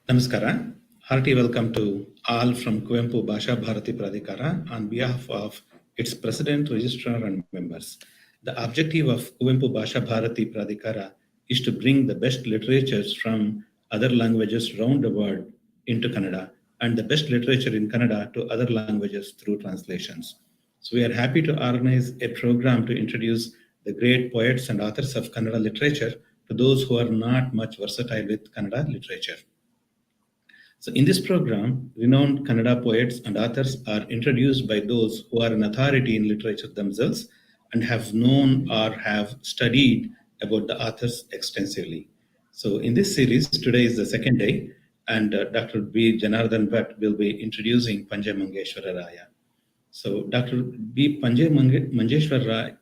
Namaskara. Hearty welcome to all from Kuvempu Bhasha Bharati Pradhikara on behalf of its President, Registrar and members. The objective of Kuvempu Bhasha Bharati Pradhikara is to bring the best literatures from other languages round the world into Kannada and the best literature in Kannada to other languages through translations. So we are happy to organize a program to introduce the great poets and authors of Kannada literature to those who are not much versatile with Kannada literature. So, in this program, renowned Kannada poets and authors are introduced by those who are an authority in literature themselves and have known or have studied about the authors extensively. So, in this series, today is the second day, and Dr. B. Janardhan Bhatt will be introducing Panja Mangeshwara Raya. So Dr. B. Manjeshwar Rai,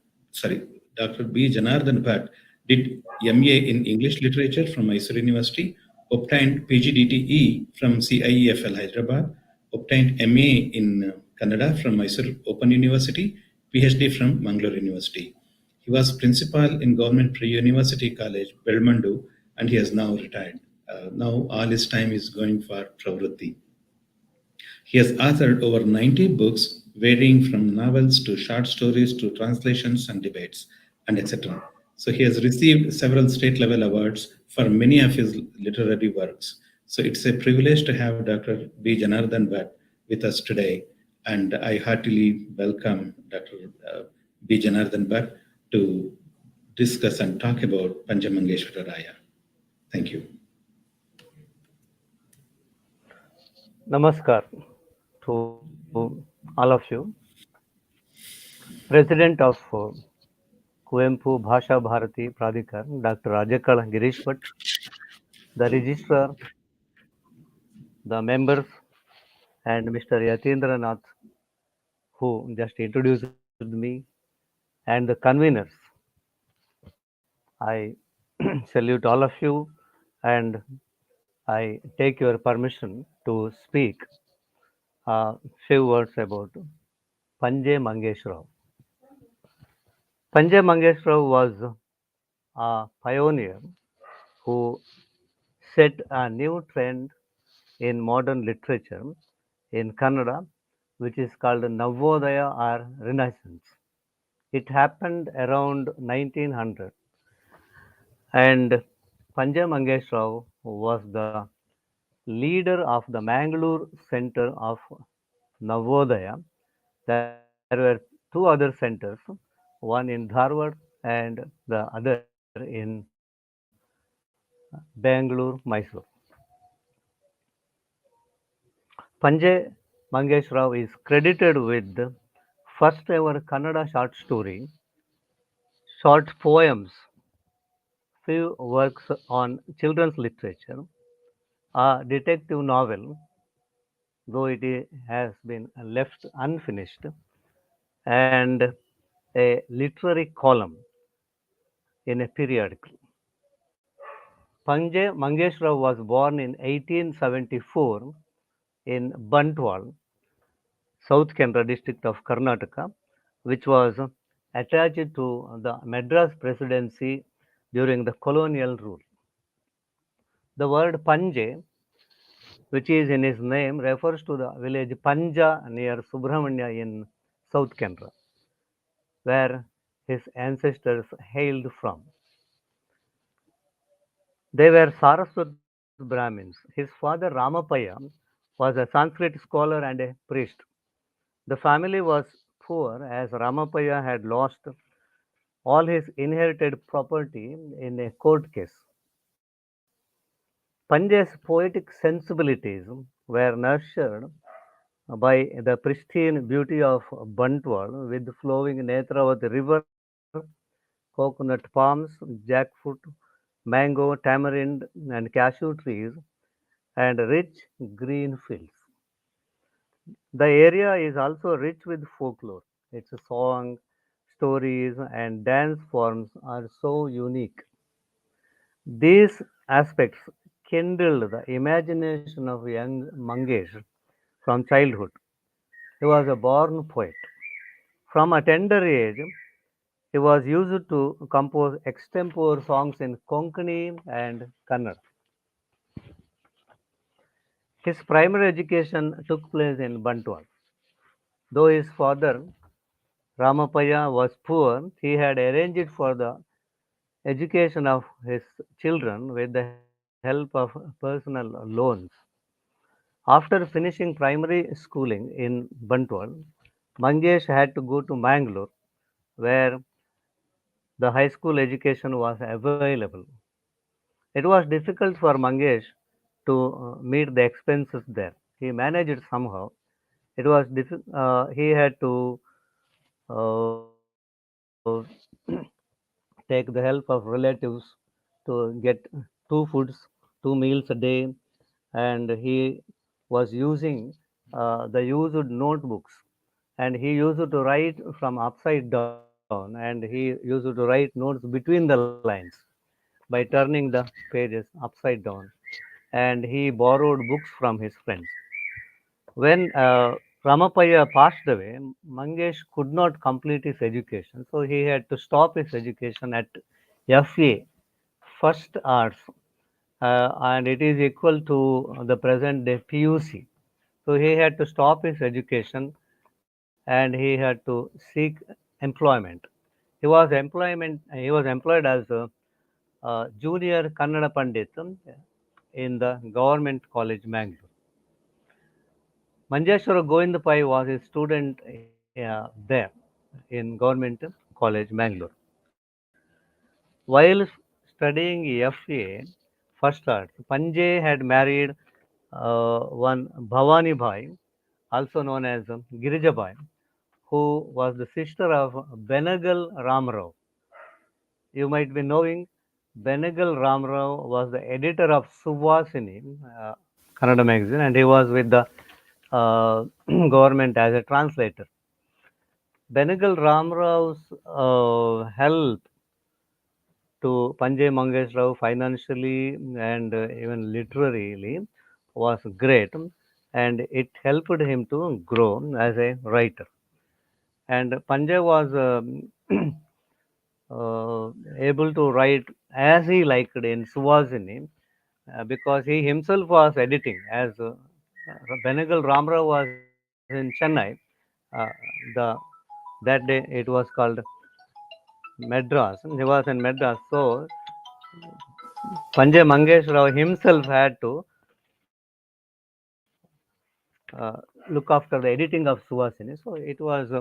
Dr. B. Janardhan Bhatt did MA in English Literature from Mysore University, obtained PGDTE from CIEFL Hyderabad, obtained MA in Kannada from Mysore Open University, PhD from Mangalore University. He was principal in Government Pre-University College, Belmandu, and he has now retired. Now all his time is going for Pravrutti. He has authored over 90 books, varying from novels to short stories to translations and debates, and etc. So he has received several state level awards for many of his literary works. So it's a privilege to have Dr. B. Janardhan Bhatt with us today, and I heartily welcome Dr. B. Janardhan Bhatt to discuss and talk about Panjamangeshwara Raya. Thank you. Namaskar to all of you. President of Kuvempu Bhasha Bharati Pradhikar, Dr. Rajakal Girish Bhatt, the Registrar, the members, and Mr. Yatindra Nath, who just introduced me, and the conveners. I salute all of you and I take your permission to speak a few words about Panje Mangeshwar. Panje Mangeshwar was a pioneer who set a new trend in modern literature in Kannada, which is called Navodaya or Renaissance. It happened around 1900, and Panja Mangesh Rao was the leader of the Mangalore Center of Navodaya. There were two other centers, one in Dharwad and the other in Bangalore, Mysore. Panje Mangesh Rao is credited with the first ever Kannada short story, short poems, few works on children's literature, a detective novel, though it has been left unfinished, and a literary column in a periodical. Panje Mangesh Rao was born in 1874 in Bantwal, South Canara district of Karnataka, which was attached to the Madras Presidency during the colonial rule. The word Panje, which is in his name, refers to the village Panja near Subramania in South Canara, where his ancestors hailed from. They were Saraswat Brahmins. His father Ramapaya was a Sanskrit scholar and a priest. The family was poor as Ramapaya had lost all his inherited property in a court case. Panja's poetic sensibilities were nurtured by the pristine beauty of Bantwal with flowing Netravati river, coconut palms, jackfruit, mango, tamarind, and cashew trees, and rich green fields. The area is also rich with folklore. Its song, stories, and dance forms are so unique. These aspects kindled the imagination of young Mangesh from childhood. He was a born poet. From a tender age, he was used to compose extempore songs in Konkani and Kannada. His primary education took place in Bantwal. Though his father Ramapaya was poor, he had arranged for the education of his children with the help of personal loans. After finishing primary schooling in Bantwal, Mangesh had to go to Mangalore, where the high school education was available. It was difficult for Mangesh to meet the expenses there. He managed it somehow. It was he had to uh, take the help of relatives to get two foods, 2 meals a day, and he was using the used notebooks, and he used to write from upside down, and he used to write notes between the lines by turning the pages upside down, and he borrowed books from his friends. When Ramapaya passed away, Mangesh could not complete his education, so he had to stop his education at FA, First Arts, and it is equal to the present day PUC. So he had to stop his education and he had to seek employment. He was employed as a junior Kannada Pandit in the government college Mangalore. Manjeshwara Govindapai was a student there in government college Mangalore. While studying FA first art, Panjay had married one Bhavani Bhai, also known as Girijabai, who was the sister of Benegal Ramarao. You might be knowing Benegal Ramarao was the editor of Suvasini, Kannada magazine, and he was with the government as a translator. Benegal Ramrao's help to Panjay Mangesh Rao financially and even literarily was great, and it helped him to grow as a writer. And Panjay was able to write as he liked in Suvasini because he himself was editing as Benegal Ramrao was in Chennai. The that day it was called Madras. He was in Madras, so Panjay Mangesh Rao himself had to look after the editing of Suvasini. So it was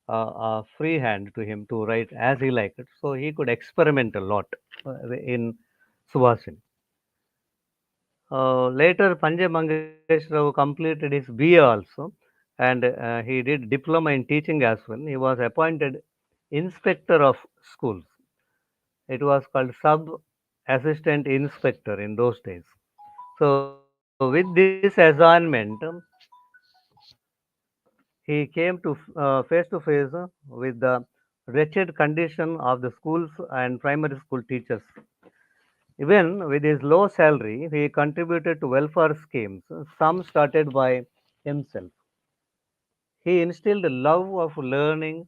a free hand to him to write as he liked it. So he could experiment a lot in Suvasini. Later, Panjay Mangesh Rao completed his BA also, and he did diploma in teaching as well. He was appointed inspector of schools. It was called sub assistant inspector in those days. So with this assignment, he came to face to face with the wretched condition of the schools and primary school teachers. Even with his low salary, he contributed to welfare schemes, some started by himself. He instilled a love of learning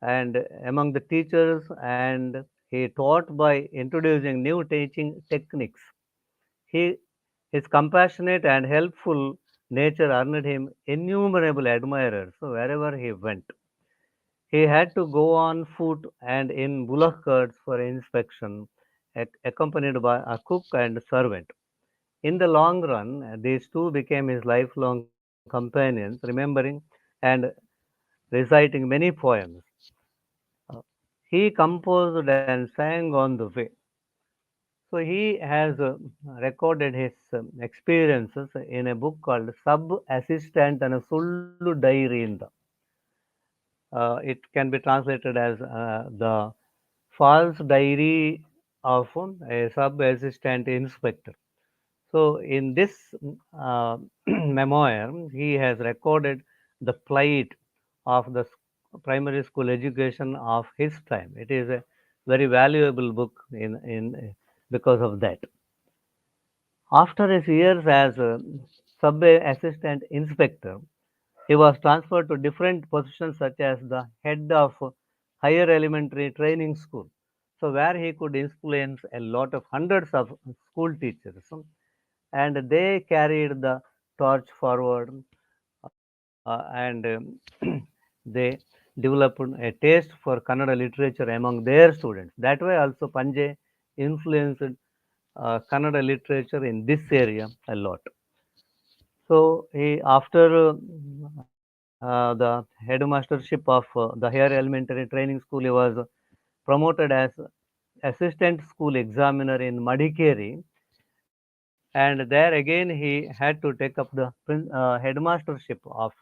and among the teachers, and he taught by introducing new teaching techniques. He, his compassionate and helpful nature earned him innumerable admirers wherever he went. He had to go on foot and in bullock carts for inspection, accompanied by a cook and servant. In the long run, these two became his lifelong companions, remembering and reciting many poems. Uh, he composed and sang on the way. So he has recorded his experiences in a book called Sub Assistant and Sullu Diary in the. It can be translated as the false diary of a sub assistant inspector. So, in this memoir, he has recorded the plight of the primary school education of his time. It is a very valuable book in because of that. After his years as a sub assistant inspector, he was transferred to different positions such as the head of higher elementary training school. So where he could influence a lot of hundreds of school teachers, and they carried the torch forward, and they developed a taste for Kannada literature among their students. That way also Panje influenced Kannada literature in this area a lot. So he, after the headmastership of the higher elementary training school, he was promoted as assistant school examiner in Madikeri, and there again he had to take up the headmastership of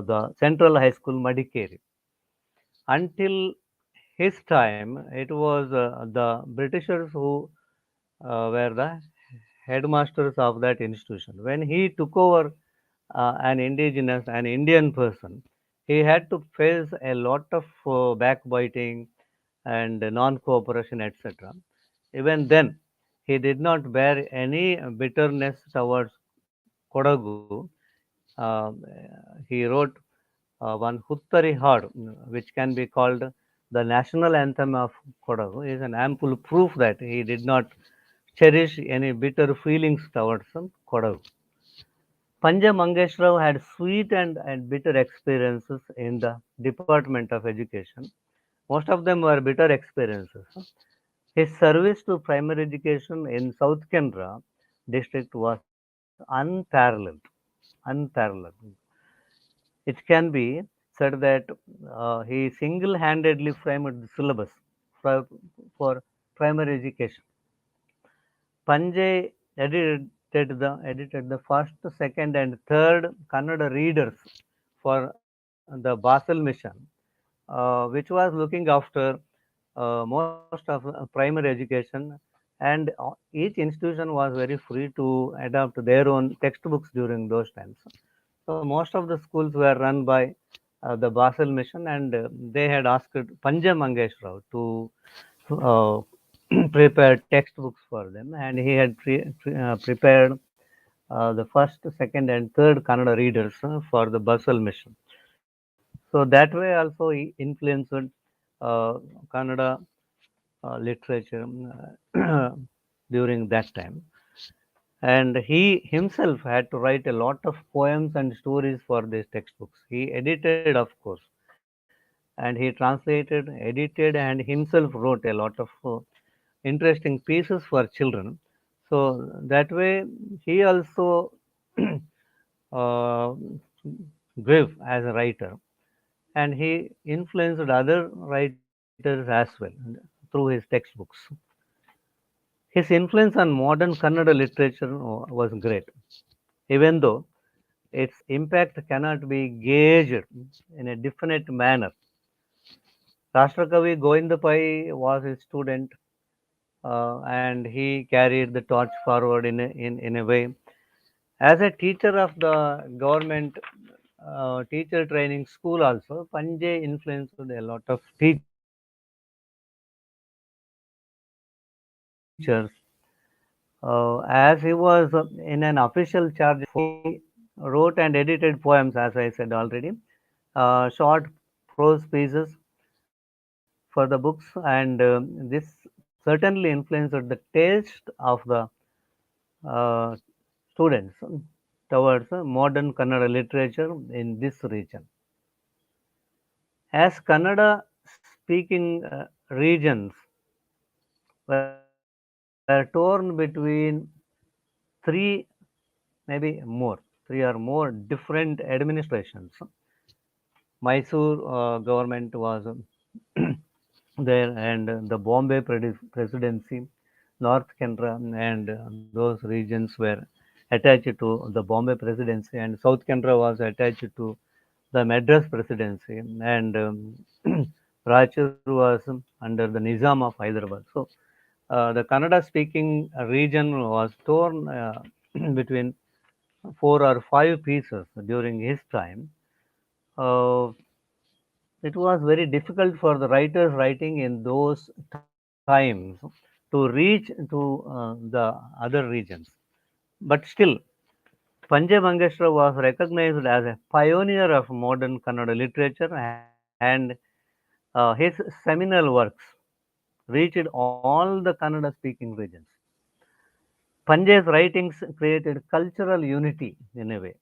the Central High School Madikeri. Until his time, it was the Britishers who were the headmasters of that institution. When he took over an indigenous, an Indian person, he had to face a lot of backbiting and non-cooperation, etc. Even then, he did not bear any bitterness towards Kodagu. Uh, he wrote one Huttari Hard, which can be called the national anthem of Kodagu, is an ample proof that he did not cherish any bitter feelings towards Kodagu. Panja Mangesh Rao had sweet and bitter experiences in the Department of Education. Most of them were bitter experiences. His service to primary education in South Canara district was unparalleled. Unparalleled. It can be said that he single-handedly framed the syllabus for, for primary education. Panjay edited the first, second, and third Kannada readers for the Basel mission, which was looking after most of primary education, and each institution was very free to adopt their own textbooks during those times. So most of the schools were run by the Basel mission, and they had asked Panja Mangesh Rao to uh, prepare textbooks for them, and he had prepared the first, second, and third Kannada readers for the Basel mission. So that way also he influenced Kannada literature during that time. And he himself had to write a lot of poems and stories for these textbooks. He edited, of course, and he translated, edited, and himself wrote a lot of interesting pieces for children. So that way, he also uh, grew as a writer, and he influenced other writers as well through his textbooks. His influence on modern Kannada literature was great, even though its impact cannot be gauged in a definite manner. Rashtrakavi Govinda Pai was his student, and he carried the torch forward in a way. As a teacher of the government teacher training school, also, Panjay influenced a lot of teachers. As he was in an official charge, he wrote and edited poems, as I said already, short prose pieces for the books, and this certainly influenced the taste of the uh, students towards modern Kannada literature in this region. As Kannada speaking regions were torn between three, maybe more, three or more different administrations. Mysore government was there, and the Bombay presidency, North Canara, and those regions were attached to the Bombay presidency, and South Canara was attached to the Madras presidency, and Raichur was under the Nizam of Hyderabad. So the Kannada speaking region was torn between 4 or 5 pieces during his time. Uh, it was very difficult for the writers writing in those times to reach to the other regions. But still, Panjay Mangesha was recognized as a pioneer of modern Kannada literature, and his seminal works reached all the Kannada speaking regions. Panjay's writings created cultural unity in a way.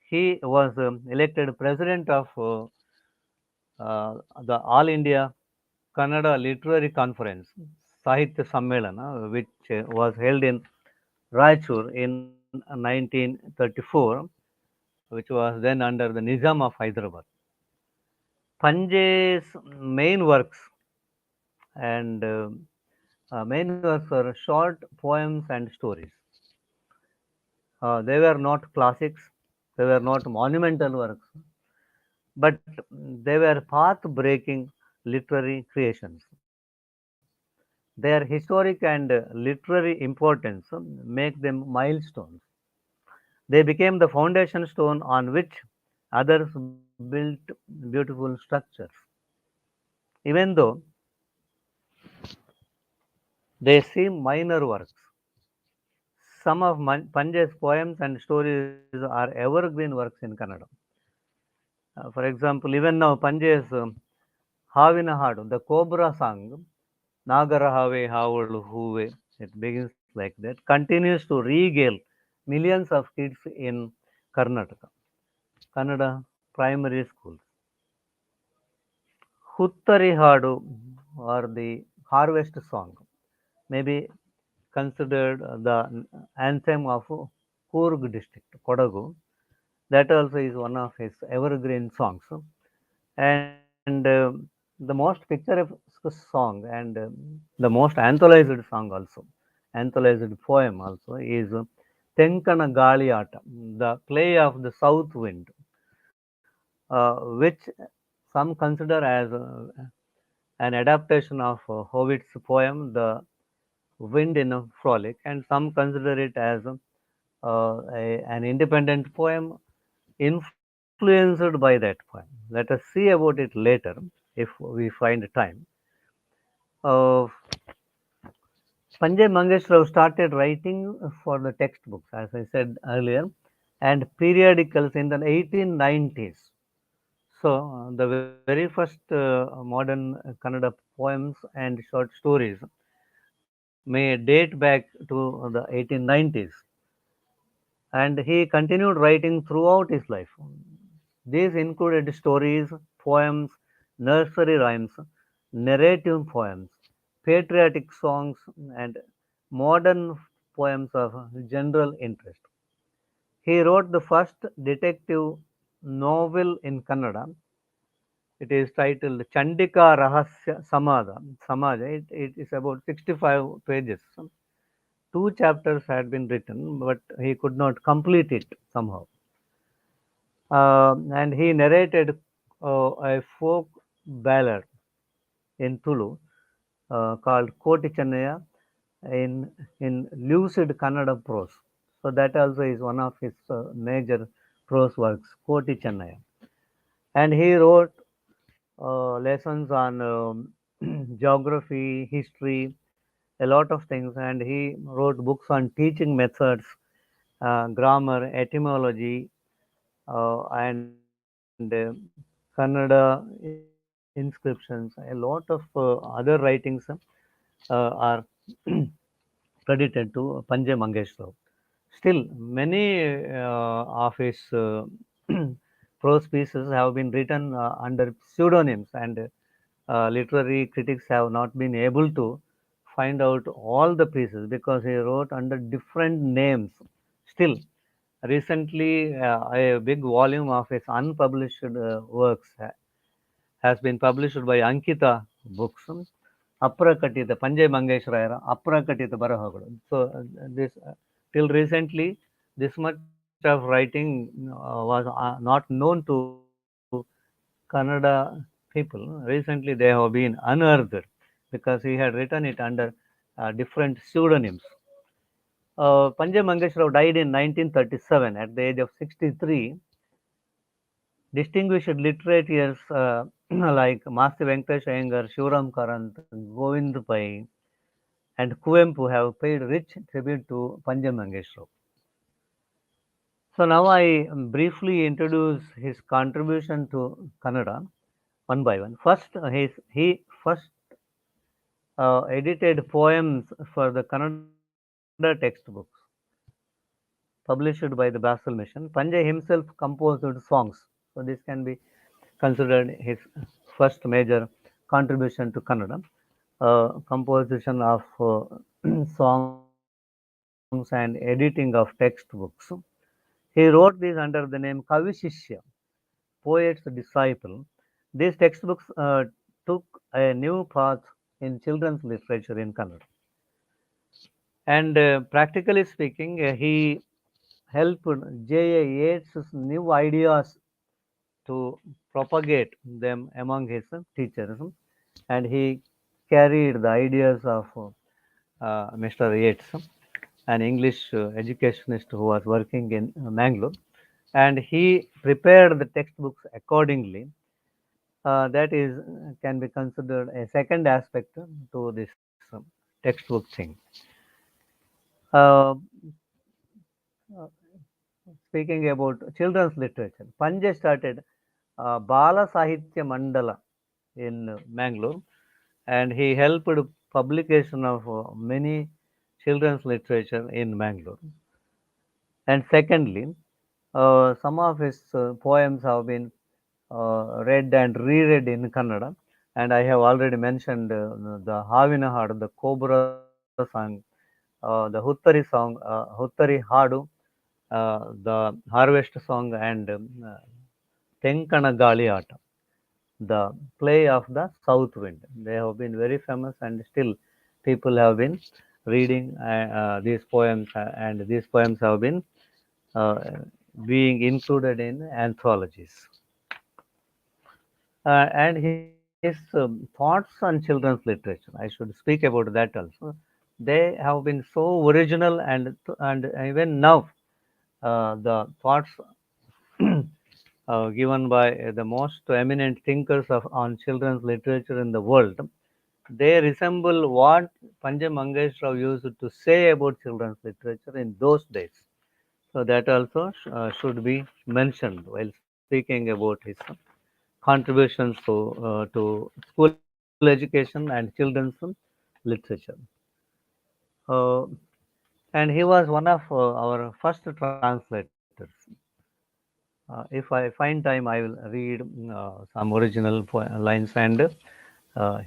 He was elected president of the All India Kannada Literary Conference, Sahitya Sammelana, which was held in Raichur in 1934, which was then under the Nizam of Hyderabad. Panjay's main works were short poems and stories. They were not classics, they were not monumental works, but they were path-breaking literary creations. Their historic and literary importance make them milestones. They became the foundation stone on which others built beautiful structures. Even though they seem minor works, some of Panjay's poems and stories are evergreen works in Kannada. For example, even now, Panjay's Havina Hadu, the Cobra song, Nagara Have Havulu Huve, it begins like that, continues to regale millions of kids in Karnataka, Kannada primary schools. Huttari Hadu, or the harvest song, may be considered the anthem of Coorg district, Kodagu. That also is one of his evergreen songs. And the most picturesque song and the most anthologized song also, anthologized poem also is Tenkana Galiata, the play of the south wind, which some consider as an adaptation of Howitt's poem, The Wind in a Frolic, and some consider it as an independent poem influenced by that poem. Let us see about it later if we find time. Uh, Panjay Mangesh Rao started writing for the textbooks, as I said earlier, and periodicals in the 1890s. So, the very first modern Kannada poems and short stories may date back to the 1890s. And he continued writing throughout his life. These included stories, poems, nursery rhymes, narrative poems, patriotic songs, and modern poems of general interest. He wrote the first detective novel in Kannada. It is titled Chandika Rahasya Samaja. It is about 65 pages. Two chapters had been written, but he could not complete it somehow. And he narrated a folk ballad in Tulu called Koti Chennaya in lucid Kannada prose. So that also is one of his major prose works, Koti Chennaya. And he wrote lessons on geography, history, a lot of things, and he wrote books on teaching methods, grammar, etymology, and Kannada inscriptions. A lot of other writings are credited to Panjay Mangesh Rao. Still, many of his prose pieces have been written under pseudonyms, and literary critics have not been able to find out all the pieces because he wrote under different names. Still, recently, a big volume of his unpublished works has been published by Ankita Books. Aprakatita, Panjay Mangesh Rayara, Aprakatita Barahagalu. So, this till recently, this much of writing was not known to Kannada people. Recently, they have been unearthed because he had written it under different pseudonyms. Panjay Mangesh Rao died in 1937 at the age of 63. Distinguished literators like Masti Venkatesh Iyengar, Shivaram Karant, Govind Pai, and Kuvempu have paid rich tribute to Panjay Mangesh Rao. So now I briefly introduce his contribution to Kannada one by one. First, he first edited poems for the Kannada textbooks published by the Basel Mission. Panjay himself composed songs. So this can be considered his first major contribution to Kannada. Composition of songs and editing of textbooks. He wrote these under the name Kavi Shishya, poet's disciple. These textbooks took a new path in children's literature in Kannada. And practically speaking, he helped J.A. Yeats's new ideas to propagate them among his teachers, and he carried the ideas of Mr. Yeats, an English educationist who was working in Mangalore, and he prepared the textbooks accordingly. That is can be considered a second aspect to this textbook thing. Uh, uh, Speaking about children's literature, Panjay started Bala Sahitya Mandala in Mangalore, and he helped publication of many children's literature in Mangalore. And secondly, some of his poems have been read and reread in Kannada, and I have already mentioned the Havina Hadu, the Cobra song, the Huttari song, Huttari Hadu, the Harvest song, and Tenkana Gali Ata, the play of the south wind. They have been very famous, and still people have been reading these poems, and these poems have been uh, being included in anthologies. And his thoughts on children's literature, I should speak about that also. They have been so original, and even now, the thoughts given by the most eminent thinkers on children's literature in the world, they resemble what Panjay Mangesh Rao used to say about children's literature in those days. So that also should be mentioned while speaking about his contributions to school education and children's literature. Uh, and he was one of our first translators. If I find time, I will read some original lines and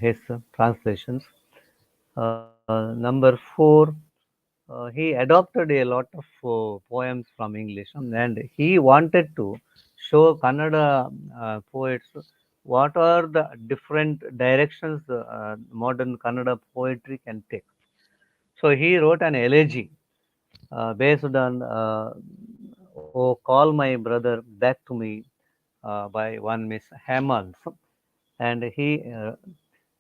his translations. Number 4, he adopted a lot of poems from English, and he wanted to show Kannada poets what are the different directions modern Kannada poetry can take. So he wrote an elegy based on "Oh, Call My Brother Back to Me" by one Miss Hammonds, and he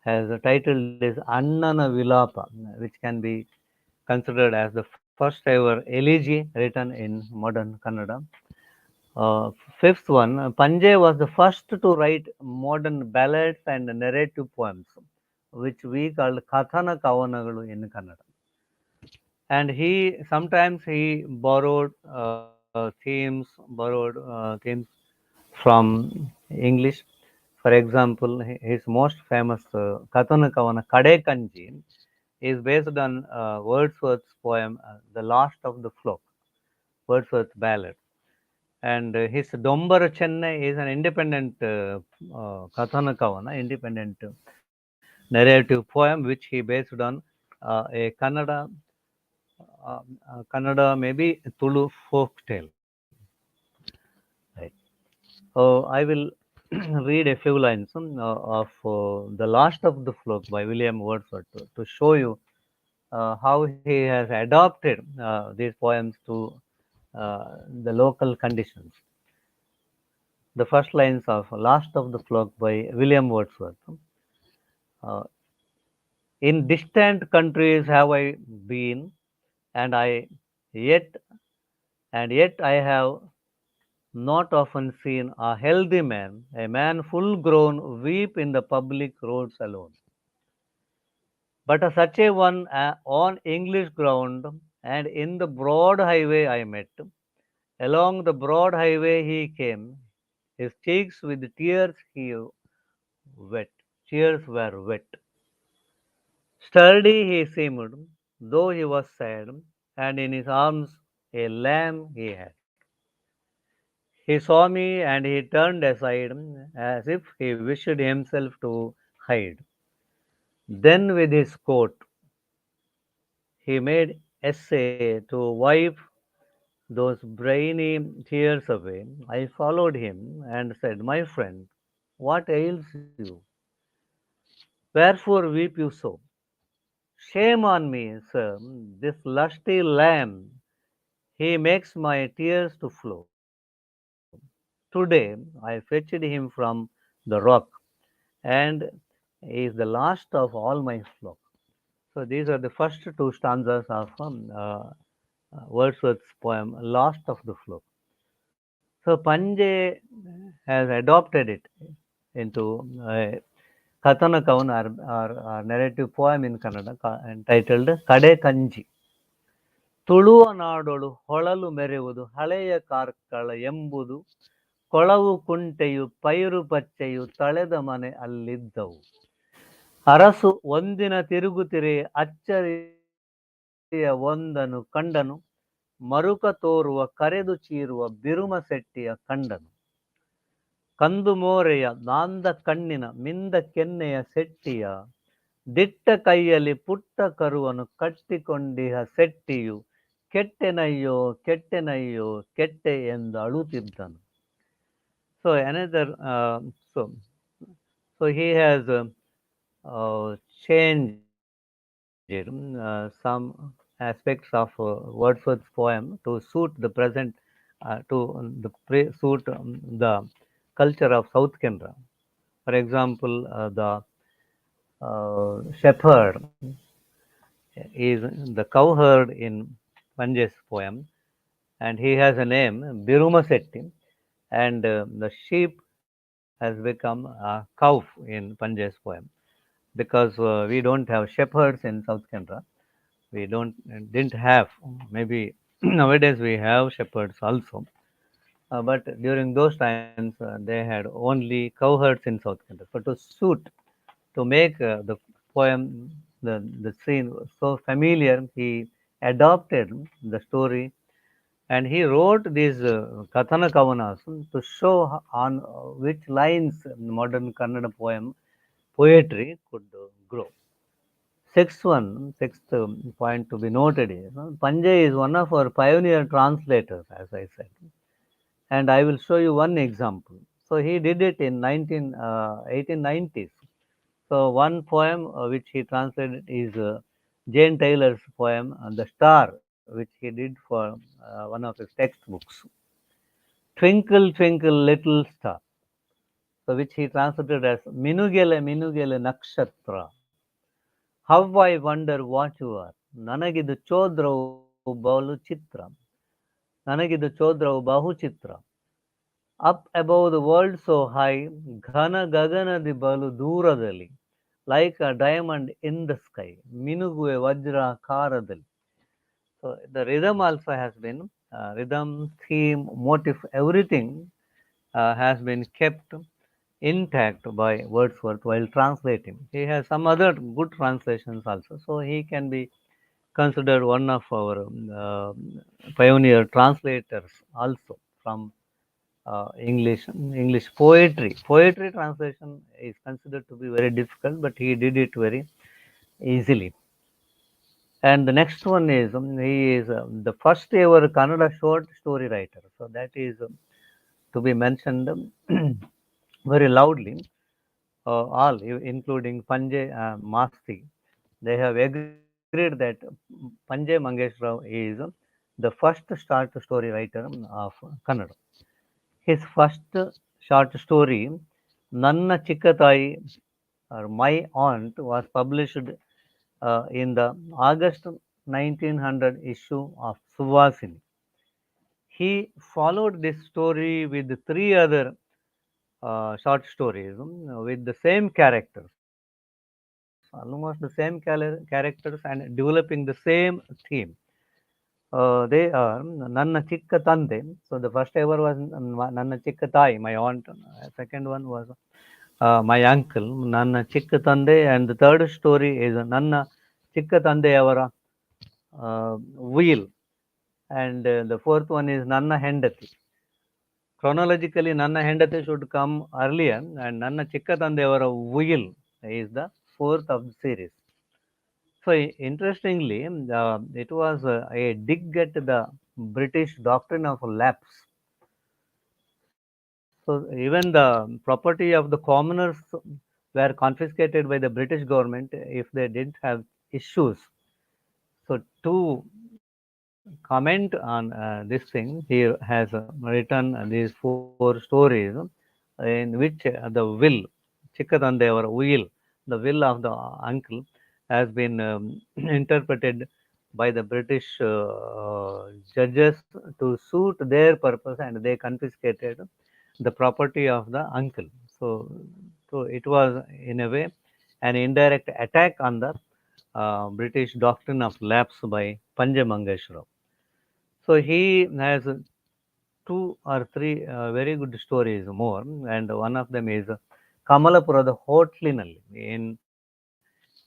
has titled this Annana Vilapa, which can be considered as the first ever elegy written in modern Kannada. Fifth one, Panjay was the first to write modern ballads and narrative poems, which we call Kathana Kavanagalu in Kannada. And he sometimes he borrowed themes from English. For example, his most famous Kathana Kavana Kade Kanji is based on Wordsworth's poem The Last of the Flock, Wordsworth's ballad. And his Dombara Chennai is an independent Kathana Kavana, independent narrative poem, which he based on a Kannada, maybe Tulu folk tale. Right. I will read a few lines of The Last of the Flock by William Wordsworth to show you how he has adopted these poems to the local conditions. The first lines of Last of the Flock by William Wordsworth. Uh, in distant countries have I been, and yet yet I have not often seen a healthy man, a man full grown, weep in the public roads alone. But such a one on English ground, and in the broad highway I met. Along the broad highway he came, his cheeks with tears he wet. Tears were wet. Sturdy he seemed, though he was sad. and in his arms a lamb he had. He saw me and he turned aside as if he wished himself to hide. Then with his coat he made essay to wipe those briny tears away. I followed him and said, "My friend, what ails you? Wherefore weep you so? Shame on me, sir, this lusty lamb. He makes my tears to flow. Today I fetched him from the rock, and he is the last of all my flock." So these are the first two stanzas of Wordsworth's poem, Last of the Flock. So Panje has adopted it into Kathana Kavan, our narrative poem in Kannada entitled Kade Kanji. ತುಳುವ ನಾಡೊಳು ಹೊಳಲು ಮೆರೆಯುವುದು ಹಳೆಯ ಕಾರ್ಕಳ ಎಂಬುದು ಕೊಳವು ಕುಂಟೆಯು ಪೈರು ಪಚ್ಚೆಯು ತಳೆದ ಮನೆ ಅಲ್ಲಿದ್ದವು. ಅರಸು ಒಂದಿನ ತಿರುಗುತ್ತಿರೆ ಅಚ್ಚರಿಯ ಒಂದನು ಕಂಡನು, ಮರುಕ ತೋರುವ ಕರೆದು ಚೀರುವ ಬಿರುಮ ಸೆಟ್ಟಿಯ ಕಂಡನು. ಕಂದು ಮೋರೆಯ ನಾಂದ ಕಣ್ಣಿನ ಮಿಂದ ಕೆನ್ನೆಯ ಸೆಟ್ಟಿಯ ದಿಟ್ಟ ಕೈಯಲ್ಲಿ ಪುಟ್ಟ ಕರುವನ್ನು ಕಟ್ಟಿಕೊಂಡಿಹ ಸೆಟ್ಟಿಯು ಕೆಟ್ಟೆನಯ್ಯೋ ಕೆಟ್ಟೆನಯ್ಯೋ ಕೆಟ್ಟೆ ಎಂದು ಅಳುತ್ತಿದ್ದನು. So another so he has changed some aspects of Wordsworth's poem to suit the present suit the culture of South Canara. For example, the shepherd is the cowherd in Panje's poem, and he has a name, Biruma Setti, and the sheep has become a cow in Panje's poem, because we don't have shepherds in South Canara. We didn't have, maybe nowadays we have shepherds also, but during those times they had only cowherds in South Canara. So to make the poem, the scene so familiar, he adopted the story, and he wrote these Kathana Kavanas to show on which lines modern Kannada poetry could grow. Sixth point to be noted is Panje is one of our pioneer translators, as I said, and I will show you one example. So he did it in 1890s. So one poem which he translated is Jane Taylor's poem The Star, which he did for one of his textbooks. Twinkle, twinkle, little star, so which he translated as Minugele, Minugele Nakshatra. How I wonder what you are. Nanagidu chodravu bahu chitra. Nanagidu chodravu bahu chitra. Up above the world so high, ghana gaganadi balu dooradali, like a diamond in the sky. Minugue vajra karadali. So the rhythm also has been, rhythm, theme, motif, everything has been kept intact by Wordsworth while translating. He has some other good translations also, so he can be considered one of our pioneer translators also from English poetry. Poetry translation is considered to be very difficult, but he did it very easily. And the next one is he is the first ever Kannada short story writer. So that is to be mentioned very loudly. All, including Panje Masti, they have agreed that Panje Mangesh Rao is the first short story writer of Kannada. His first short story, Nanna Chikkatai, or My Aunt, was published in the August 1900 issue of Suvasini. He followed this story with 3 other short stories with the same characters, almost the same characters, and developing the same theme. They are Nanna Chikka Tande. So the first ever was Nanna Chikka Tai, my aunt. Second one was my uncle, Nanna Chikka Tande, and the third story is Nanna Chikka Tande Avara Wheel, and the fourth one is Nanna Hendati. Chronologically, Nanna Hendati should come earlier, and Nanna Chikkatandevara Wheel is the fourth of the series. So interestingly, it was a dig at the British doctrine of lapse. So even the property of the commoners were confiscated by the British government if they didn't have issues. So to comment on this thing, he has written these four stories in which the will, Chikkatandevara will, the will of the uncle, has been interpreted by the British judges to suit their purpose, and they confiscated the property of the uncle. So it was in a way an indirect attack on the British doctrine of lapse by Panja Mangeshwara. So he has two or three very good stories more, and one of them is Kamalapura, the Hotelinalli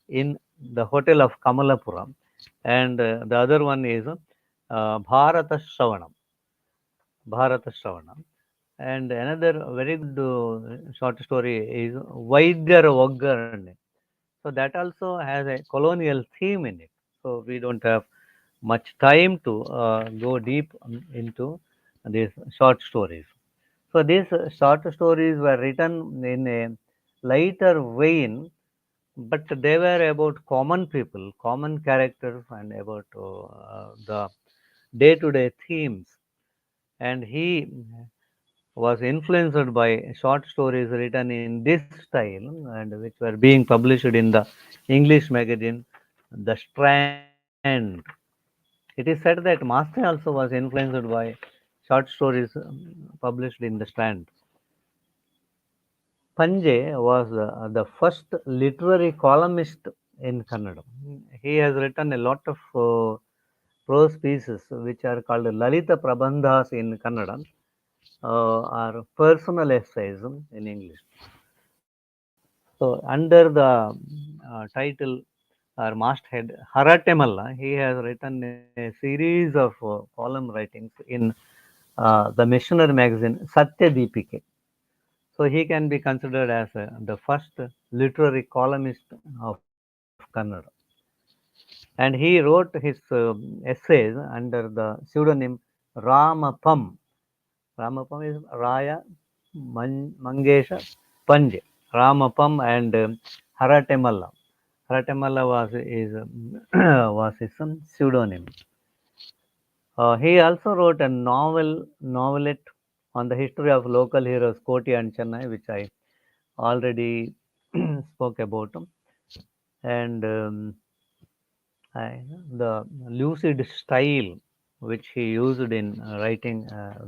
in the hotel of Kamalapura, and the other one is Bharata Shravanam. Bharata Shravanam. And another very good short story is Vaidyar Vaggarne. So that also has a colonial theme in it. So we don't have much time to go deep into these short stories. So these short stories were written in a lighter vein, but they were about common people, common characters, and about the day-to-day themes. And he was influenced by short stories written in this style, and which were being published in the English magazine The Strand. It is said that Master also was influenced by short stories published in The Strand. Panje was the first literary columnist in Kannada. He has written a lot of prose pieces which are called Lalita Prabandhas in Kannada, or personal essays in English. So under the title or masthead Haratemalla, he has written a series of column writings in the missionary magazine Satya Deepike. So he can be considered as the first literary columnist of Kannada. And he wrote his essays under the pseudonym Ramapam. Ramapam is Raya Mangesha Panje. Ramapam and Haratemalla. Haratemalla was his pseudonym. He also wrote a novelette on the history of local heroes Koti and Chennai, which I already spoke about. And the lucid style which he used in writing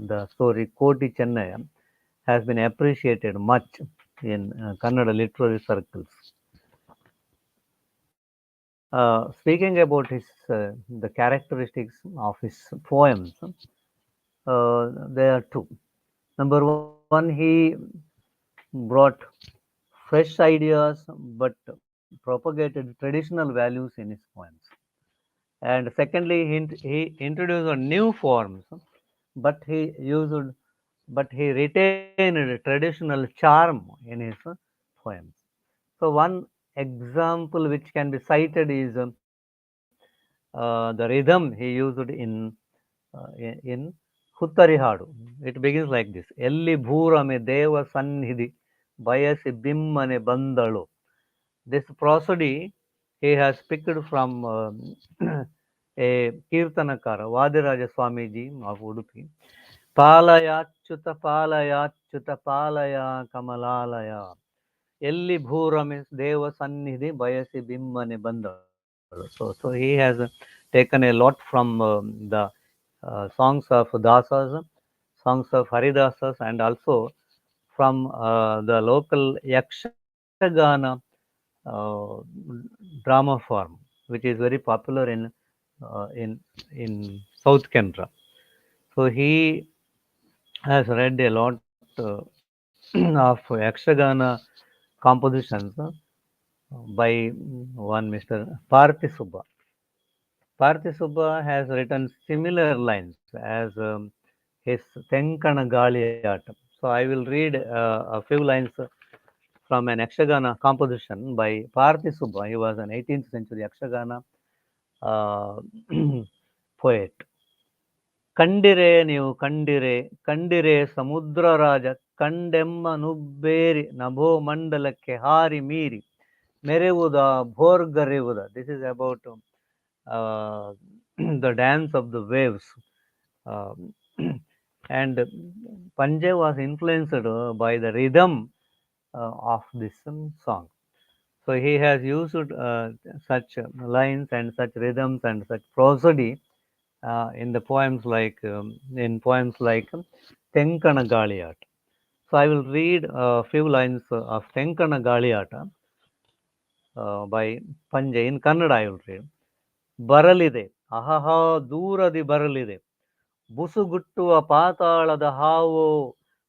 the story Koti Chennai has been appreciated much in Kannada literary circles. Speaking about the characteristics of his poems, there are two. Number one, he brought fresh ideas but propagated traditional values in his poems. And secondly, he introduced new forms, but he retained traditional charm in his poems. So one example which can be cited is the rhythm he used in Huttari Hadu. It begins like this: Elli bhurame deva sannidhi bayasi bimmane bandalu. This prosody he has picked from a Kirtanakara, Vadiraja Swamiji of Udupi. Palayachyuta palayachyuta palaya kamalalaya. Elli bhurame deva sannidhi bayasi bimmane bandalu. So he has taken a lot from the songs of Dasas, songs of Haridasas, and also from the local Yakshagana drama form, which is very popular uh, in in South Canara. So he has read a lot of Yakshagana compositions by one Mr. Parthi Subba. Parthisubba has written similar lines as his Tenkana Galiyatam. So I will read a few lines from an Yakshagana composition by Parthisubba. He was an 18th century Yakshagana uh, poet. ಕಂಡಿರೆ ನೀವು ಕಂಡಿರೆ ಸಮುದ್ರ ರಾಜ ಕಂಡೆಮ್ಮ ನುಬ್ಬೇರಿ ನಭೋ ಮಂಡಲಕ್ಕೆ ಹಾರಿ ಮೀರಿ ಮೆರೆವುದ ಭೋರ್ಗರೆವುದ. This is about the dance of the waves. And Panje was influenced by the rhythm of this song. So he has used such lines and such rhythms and such prosody in the poems like Tenkana Galiyata. So I will read a few lines of Tenkana Galiyata by Panje. In Kannada I will read. ಬರಲಿದೆ ಅಹಹ ದೂರದಿ ಬರಲಿದೆ ಬುಸುಗುಟ್ಟುವ ಪಾತಾಳದ ಹಾವೋ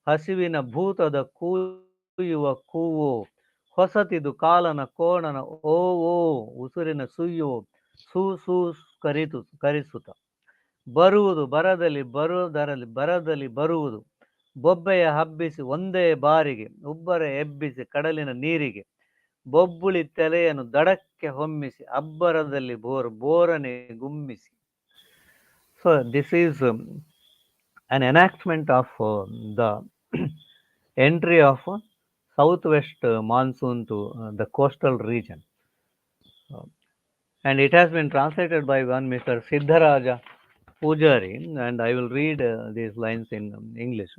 ಹಸಿವಿನ ಭೂತದ ಕೂಯುವ ಕೂವೋ ಹೊಸತಿದು ಕಾಲನ ಕೋಣನ ಓ ಉಸುರಿನ ಸುಯ್ಯೋ ಸೂ ಕರಿಸುತ್ತ ಬರುವುದು ಬರದಲ್ಲಿ ಬರುವುದು ಬೊಬ್ಬೆಯ ಹಬ್ಬಿಸಿ ಒಂದೇ ಬಾರಿಗೆ ಉಬ್ಬರ ಎಬ್ಬಿಸಿ ಕಡಲಿನ ನೀರಿಗೆ ಬೊಬ್ಬುಳಿ ತಲೆಯನ್ನು ದಡಕ್ಕೆ ಹೊಮ್ಮಿಸಿ ಅಬ್ಬರದಲ್ಲಿ ಬೋರನೆ ಗುಮ್ಮಿಸಿ. So this is an enactment of the entry of southwest monsoon to the coastal region, and it has been translated by one Mr. Siddharaja Pujari, and I will read these lines in English.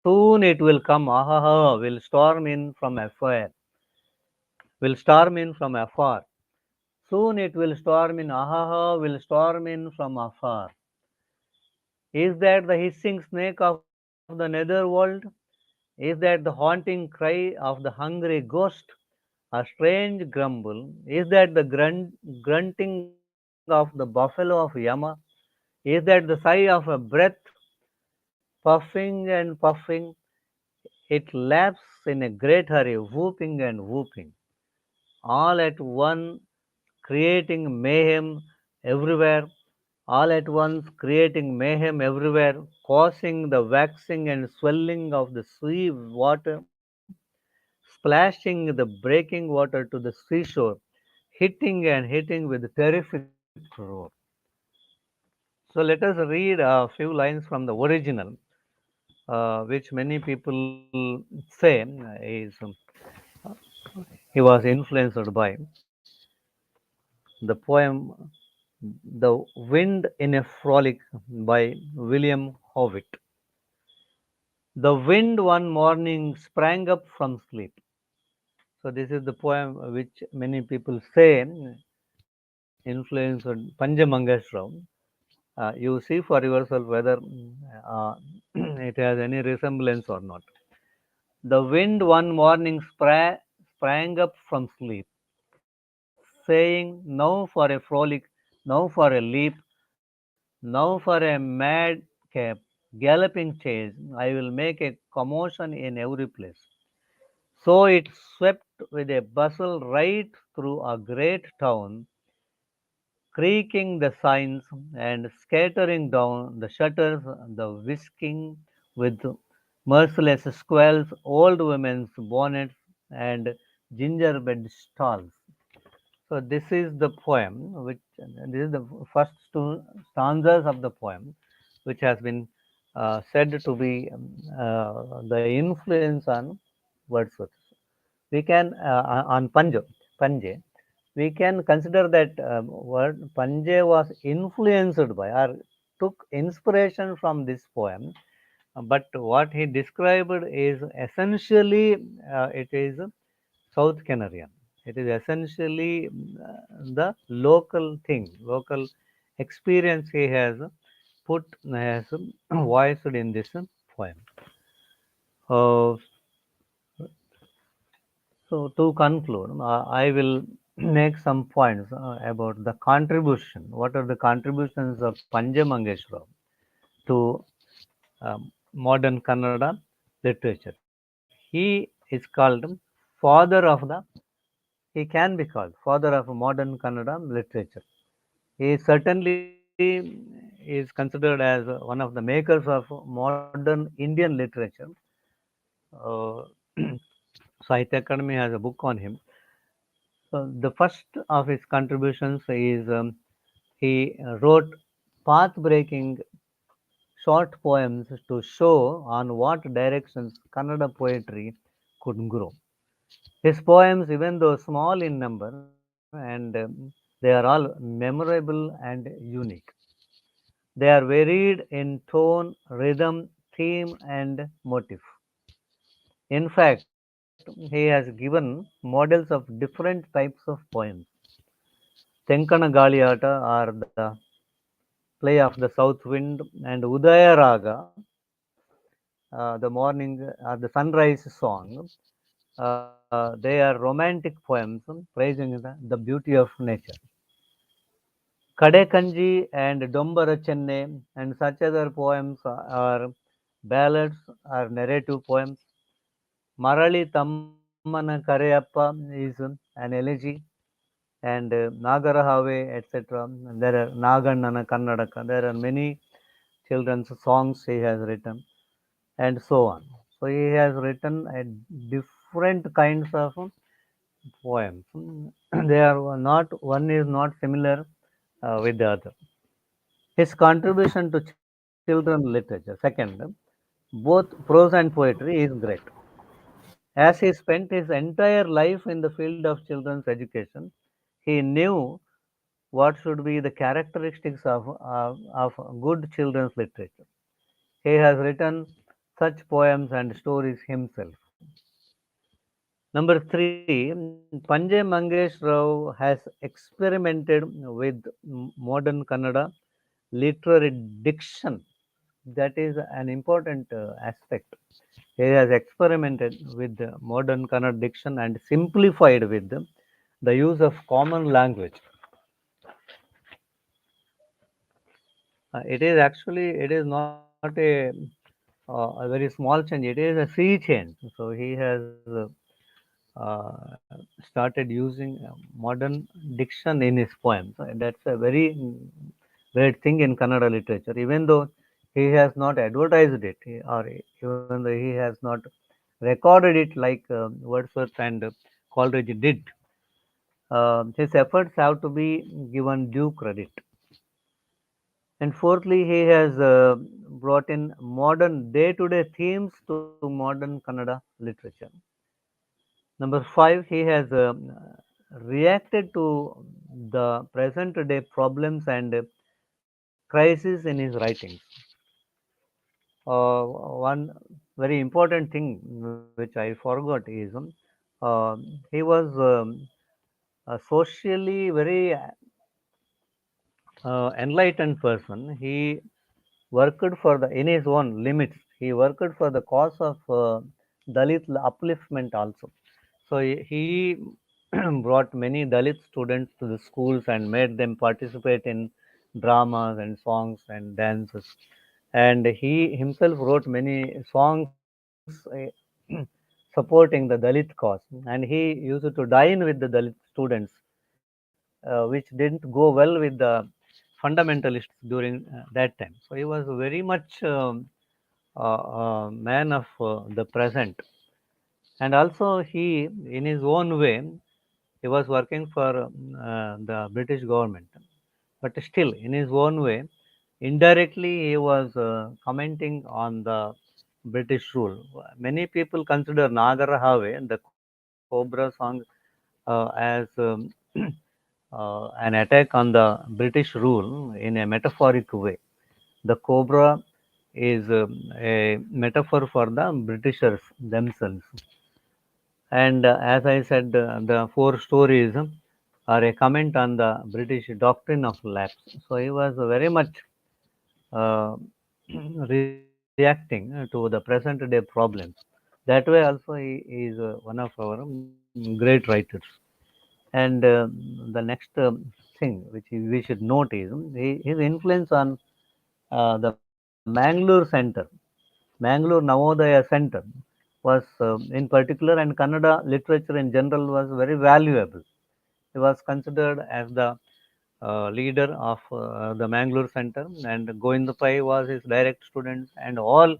Soon it will come, ahaha, will storm in from afar. Soon it will storm in, ahaha, will storm in from afar. Is that the hissing snake of the netherworld? Is that the haunting cry of the hungry ghost? A strange grumble? Is that the grunting of the buffalo of Yama? Is that the sigh of a breath? Puffing and puffing, it laps in a great hurry, whooping and whooping. All at one, creating mayhem everywhere, causing the waxing and swelling of the sea water, splashing the breaking water to the seashore, hitting and hitting with terrific roar. So let us read a few lines from the original, which many people say is he was influenced by the poem The Wind in a Frolic by William Howitt. The wind one morning sprang up from sleep. So this is the poem which many people say influenced Panje Mangesh Rao. You see for yourself whether it has any resemblance or not. The wind one morning sprang up from sleep, saying, now for a frolic, now for a leap, now for a madcap galloping chase, I will make a commotion in every place. So it swept with a bustle right through a great town, creaking the signs and scattering down the shutters, the whisking with merciless squalls, old women's bonnets, and gingerbread stalls. So this is the poem, this is the first two stanzas of the poem, which has been said to be the influence on Wordsworth. We can on Panje, we can consider that word Panje was influenced by or took inspiration from this poem, but what he described is essentially it is South Canarian. It is essentially the local thing, local experience he has voiced in this poem. Uh, so to conclude, I will make some points about the contribution. What are the contributions of Panje Mangesh Rao to modern Kannada literature? He is called father of the he can be called father of modern Kannada literature. He certainly is considered as one of the makers of modern Indian literature. Uh, Sahitya Academy has a book on him. So the first of his contributions is he wrote path-breaking short poems to show on what directions Kannada poetry could grow. His poems, even though small in number, and they are all memorable and unique. They are varied in tone, rhythm, theme, and motif. In fact, he has given models of different types of poems. Tenkana Galiyata are the play of the south wind, and Udaya Raga, the morning or the sunrise song. They are romantic poems praising the beauty of nature. Kadekanji and Dombara Chenne and such other poems are ballads or narrative poems. Marali Tammana Kareyappa is an elegy, and Nagarahave, etc. There are Nagannana Kannadaka. There are many children's songs he has written, and so on. So he has written different kinds of poems. They are not, one is not similar with the other. His contribution to children literature, second, both prose and poetry is great. As he spent his entire life in the field of children's education, he knew what should be the characteristics of good children's literature. He has written such poems and stories himself. Number three, Panjay Mangesh Rao has experimented with modern Kannada literary diction. That is an important aspect. He has experimented with the modern Kannada diction and simplified with the use of common language. It is not a very small change. It is a sea change. So he has started using modern diction in his poems. That's a very great thing in Kannada literature. Even though he has not advertised it, or even though he has not recorded it like Wordsworth and Coleridge did, his efforts have to be given due credit. And fourthly, he has brought in modern day-to-day themes to modern Kannada literature. Number five, he has reacted to the present day problems and crises in his writings. One very important thing which I forgot is he was socially very enlightened person. He worked for the in his own limits. He worked for the cause of Dalit upliftment also. So he brought many Dalit students to the schools and made them participate in dramas and songs and dances. And he himself wrote many songs supporting the Dalit cause. And he used to dine with the Dalit students, which didn't go well with the fundamentalists during that time. So he was very much man of the present. And also he, in his own way, he was working for the British government. But still, in his own way, indirectly he was commenting on the British rule. Many people consider Nagarahave, the Cobra song, as an attack on the British rule in a metaphoric way. The cobra is a metaphor for the Britishers themselves. And as I said, the four stories are a comment on the British doctrine of lapse. So he was very much uh, reacting to the present day problems. That way also he is one of our great writers. And the next thing which we should note is his influence on the Mangalore Center, Mangalore Navodaya Center, was in particular, and Kannada literature in general was very valuable. He was considered as the leader of the Mangalore Center, and Govinda Pai was his direct student, and all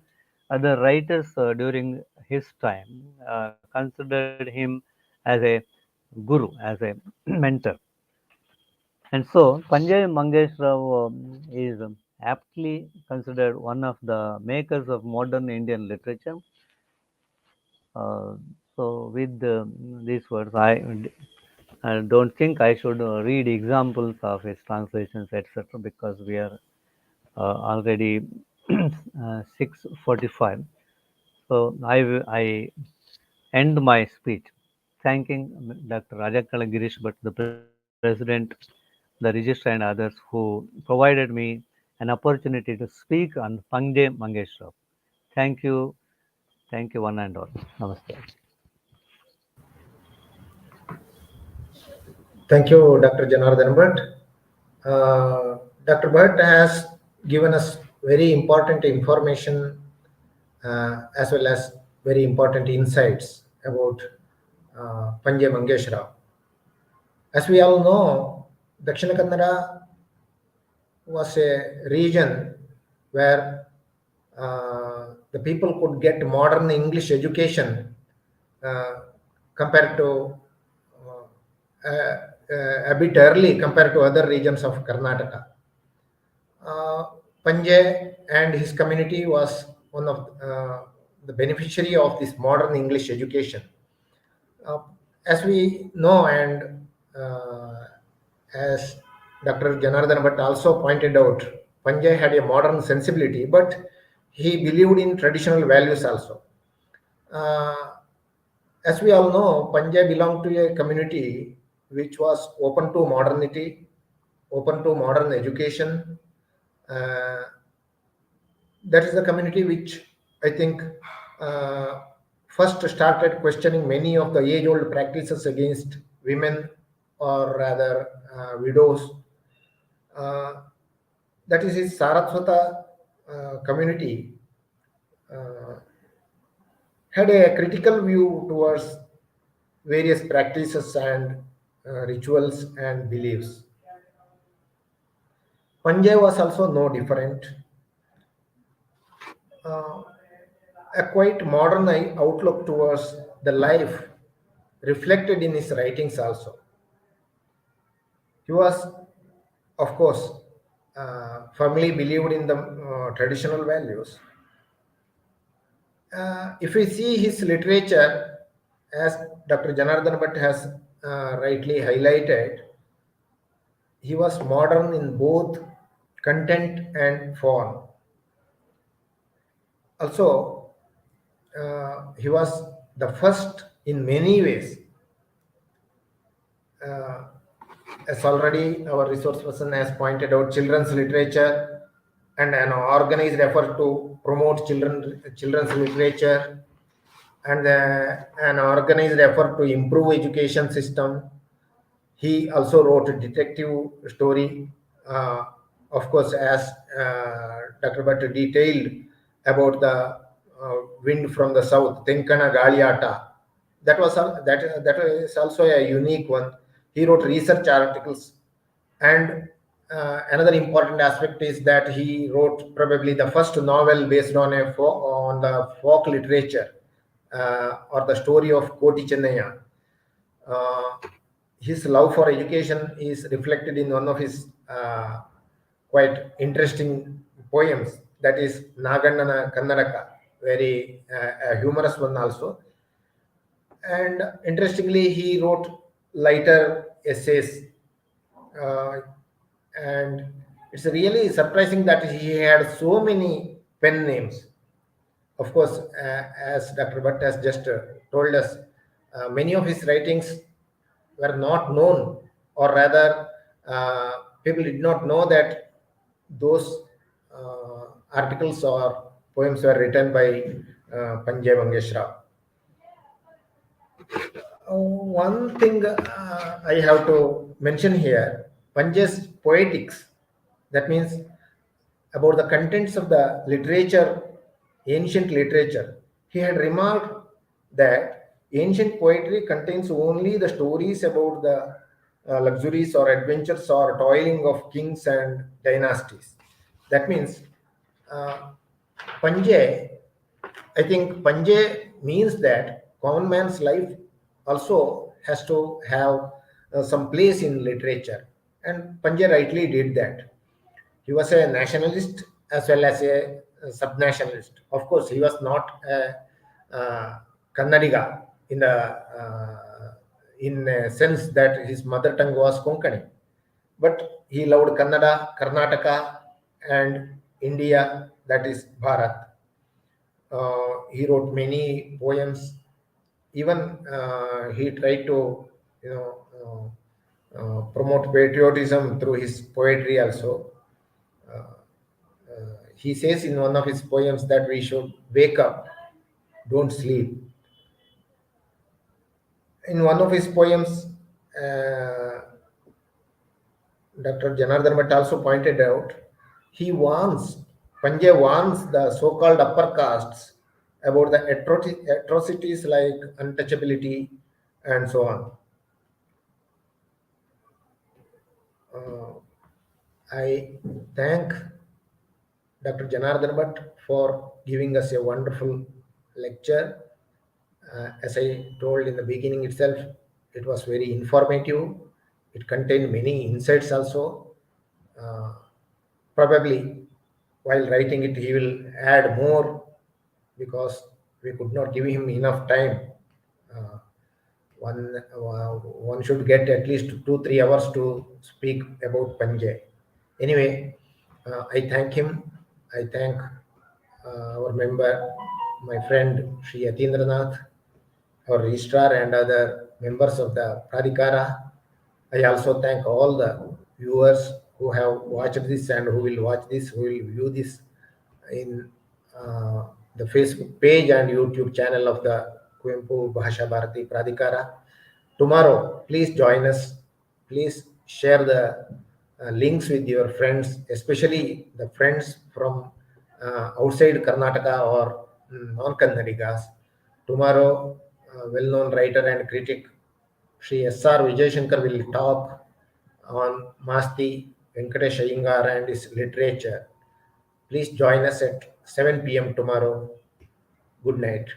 other writers during his time considered him as a guru, as a mentor. And so Panjay Mangesh Rao is aptly considered one of the makers of modern Indian literature. So with these words, I don't think I should read examples of his translations, etc., because we are already 6:45. So I end my speech thanking Dr. Rajakala Girish Bhatt, the President, the Registrar, and others who provided me an opportunity to speak on Panjay Mangesh Rao. Thank you. Thank you, one and all. Namaste. Thank you, Dr. Janardhan Bhatt. Dr. Bhatt has given us very important information as well as very important insights about Panjay Mangesh Rao. As we all know, Dakshina Kannada was a region where the people could get modern English education compared to a bit early compared to other regions of Karnataka. Panjay and his community was one of the beneficiary of this modern English education. As we know, and as Dr. Janardhan Bhatt also pointed out, Panjay had a modern sensibility, but he believed in traditional values also. As we all know, Panjay belonged to a community which was open to modernity, open to modern education. That is the community which I think first started questioning many of the age-old practices against women, or rather widows. That is his Saraswata community had a critical view towards various practices and rituals and beliefs. Panjay was also no different. A quite modern outlook towards the life reflected in his writings also. He was, of course, firmly believed in the traditional values. If we see his literature, as Dr. Janardhan Bhatt has rightly highlighted, he was modern in both content and form. Also, he was the first in many ways. As already our resource person has pointed out, children's literature and an organized effort to promote children's literature, and an organized effort to improve education system. He also wrote a detective story, of course, as Dr. Bhatt detailed about the wind from the south, Tenkana Galiata. That is also a unique one. He wrote research articles, and another important aspect is that he wrote probably the first novel based on the folk literature, or the story of Koti Chennaya. His love for education is reflected in one of his quite interesting poems, that is Nagannana Kannadaka, very a humorous one also. And interestingly, he wrote lighter essays, and it's really surprising that he had so many pen names. Of course, as Dr. Bhatt has just told us, many of his writings were not known, or rather, people did not know that those articles or poems were written by Panjay Mangesh Rao. One thing I have to mention here, Panjay's poetics, that means about the contents of the literature, ancient literature. He had remarked that ancient poetry contains only the stories about the luxuries or adventures or toiling of kings and dynasties. That means Panje, I think Panje means that common man's life also has to have some place in literature. And Panje rightly did that. He was a nationalist as well as a sub-nationalist. Of course, he was not a Kannadiga in a sense that his mother tongue was Konkani, but he loved Kannada, Karnataka, and India, that is Bharat. He wrote many poems. Even he tried to, promote patriotism through his poetry also. He says in one of his poems that we should wake up, don't sleep. In one of his poems, Dr. Janardhan Bhatt also pointed out, Panje warns the so-called upper castes about the atrocities like untouchability and so on. I thank Dr. Janardhan Bhatt for giving us a wonderful lecture. As I told in the beginning itself, it was very informative. It contained many insights also. Probably while writing it, he will add more because we could not give him enough time. One should get at least 2-3 hours to speak about Panje. Anyway, I thank him. I thank our member, my friend Sri Yatindranath, our registrar, and other members of the Pradhikara. I also thank all the viewers who have watched this and who will watch this, who will view this in the Facebook page and YouTube channel of the Kuvempu Bhasha Bharati Pradhikara. Tomorrow, please join us. Please share the links with your friends, especially the friends from outside Karnataka or non-Kannadigas. Tomorrow, well-known writer and critic Sri S.R. Vijayashankar will talk on Masti Venkatesh Iyengar and his literature. Please join us at 7 p.m. tomorrow. Good night.